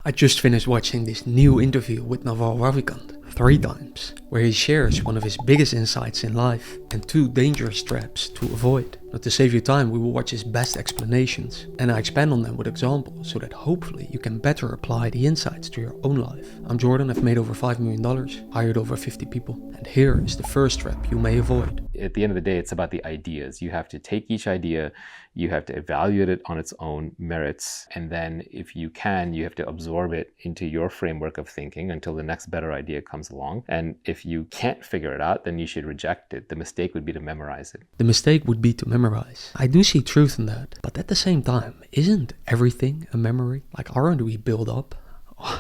I just finished watching this new interview with Naval Ravikant 3 times, where he shares one of his biggest insights in life and 2 dangerous traps to avoid. Now, to save you time, we will watch his best explanations, and I expand on them with examples so that hopefully you can better apply the insights to your own life. I'm Jordan, I've made over $5 million, hired over 50 people, and here is the first trap you may avoid. At the end of the day, it's about the ideas. You have to take each idea, you have to evaluate it on its own merits, and then if you can, you have to absorb it into your framework of thinking until the next better idea comes along. And if you can't figure it out, then you should reject it. The mistake would be to memorize it. The mistake would be to memorize. I do see truth in that, but at the same time, isn't everything a memory? Like, aren't we built up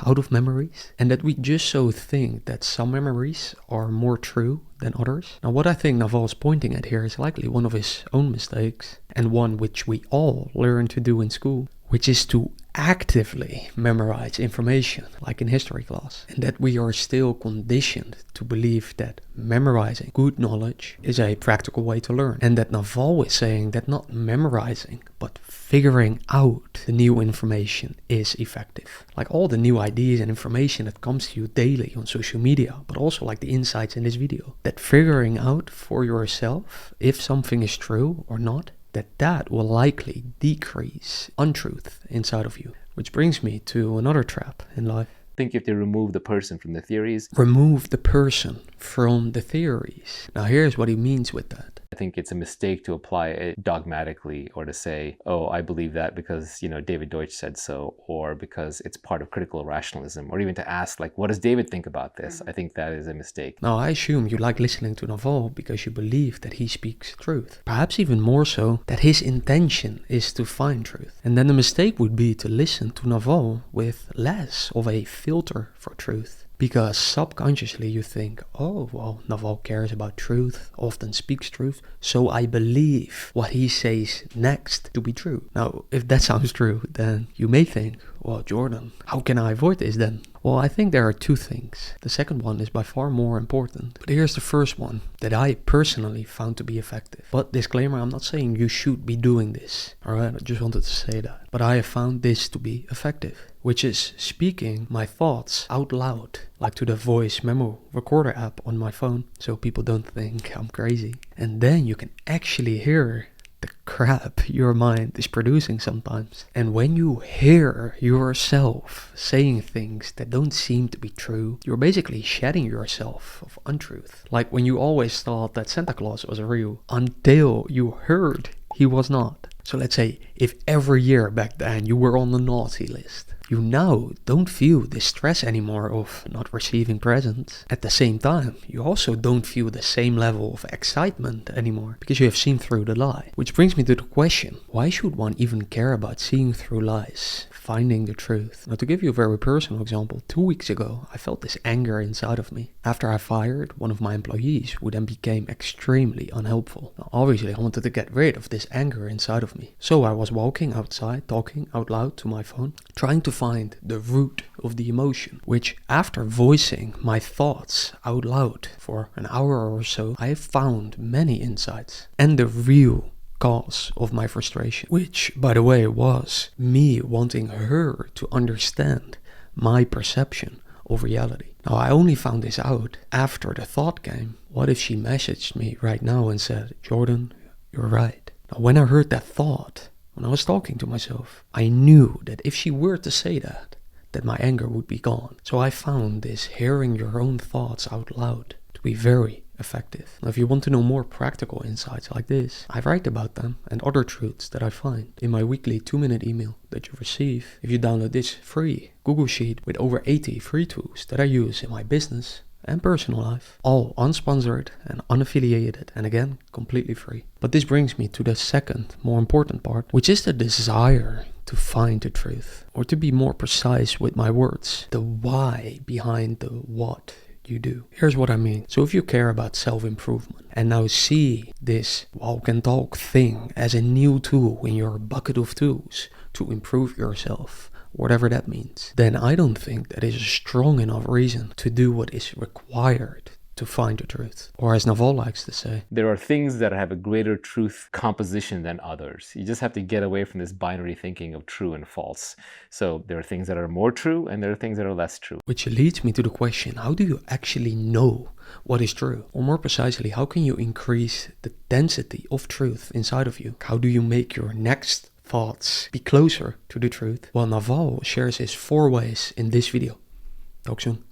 out of memories? And that we just so think that some memories are more true than others? Now, what I think Naval's pointing at here is likely one of his own mistakes, and one which we all learn to do in school, which is to actively memorize information, like in history class, and that we are still conditioned to believe that memorizing good knowledge is a practical way to learn, and that Naval is saying that not memorizing, but figuring out the new information is effective. Like all the new ideas and information that comes to you daily on social media, but also like the insights in this video, that figuring out for yourself if something is true or not, that will likely decrease untruth inside of you. Which brings me to another trap in life. I think you have to remove the person from the theories. Remove the person from the theories. Now here's what he means with that. I think it's a mistake to apply it dogmatically, or to say, oh, I believe that because, David Deutsch said so, or because it's part of critical rationalism, or even to ask, like, what does David think about this? I think that is a mistake. Now, I assume you like listening to Naval because you believe that he speaks truth. Perhaps even more so, that his intention is to find truth. And then the mistake would be to listen to Naval with less of a filter for truth. Because subconsciously you think, oh, well, Naval cares about truth, often speaks truth, so I believe what he says next to be true. Now, if that sounds true, then you may think, well, Jordan, how can I avoid this then? Well, I think there are 2 things. The second one is by far more important. But here's the first one that I personally found to be effective. But disclaimer, I'm not saying you should be doing this. Alright, I just wanted to say that. But I have found this to be effective, which is speaking my thoughts out loud, like to the voice memo recorder app on my phone, so people don't think I'm crazy. And then you can actually hear the crap your mind is producing sometimes. And when you hear yourself saying things that don't seem to be true, you're basically shedding yourself of untruth. Like when you always thought that Santa Claus was real until you heard he was not. So let's say if every year back then you were on the naughty list, you now don't feel the stress anymore of not receiving presents. At the same time, you also don't feel the same level of excitement anymore because you have seen through the lie. Which brings me to the question, why should one even care about seeing through lies, finding the truth? Now, to give you a very personal example, 2 weeks ago, I felt this anger inside of me. After I fired one of my employees who then became extremely unhelpful. Now, obviously, I wanted to get rid of this anger inside of me. So I was walking outside, talking out loud to my phone, trying to find the root of the emotion, which after voicing my thoughts out loud for an hour or so, I found many insights and the real cause of my frustration, which, by the way, was me wanting her to understand my perception of reality. Now, I only found this out after the thought came, what if she messaged me right now and said, Jordan, you're right. Now, when I heard that thought, when I was talking to myself, I knew that if she were to say that my anger would be gone. So I found this hearing your own thoughts out loud to be very effective. Now, if you want to know more practical insights like this, I write about them and other truths that I find in my weekly 2-minute email that you receive if you download this free Google Sheet with over 80 free tools that I use in my business and personal life, all unsponsored and unaffiliated, and again, completely free. But this brings me to the second, more important part, which is the desire to find the truth, or to be more precise with my words, the why behind the what you do. Here's what I mean. So if you care about self-improvement and now see this walk and talk thing as a new tool in your bucket of tools to improve yourself, whatever that means, then I don't think that is a strong enough reason to do what is required to find the truth. Or as Naval likes to say, there are things that have a greater truth composition than others. You just have to get away from this binary thinking of true and false. So there are things that are more true and there are things that are less true. Which leads me to the question, how do you actually know what is true? Or more precisely, how can you increase the density of truth inside of you? How do you make your next thoughts be closer to the truth? Well, Naval shares his 4 ways in this video. Talk soon.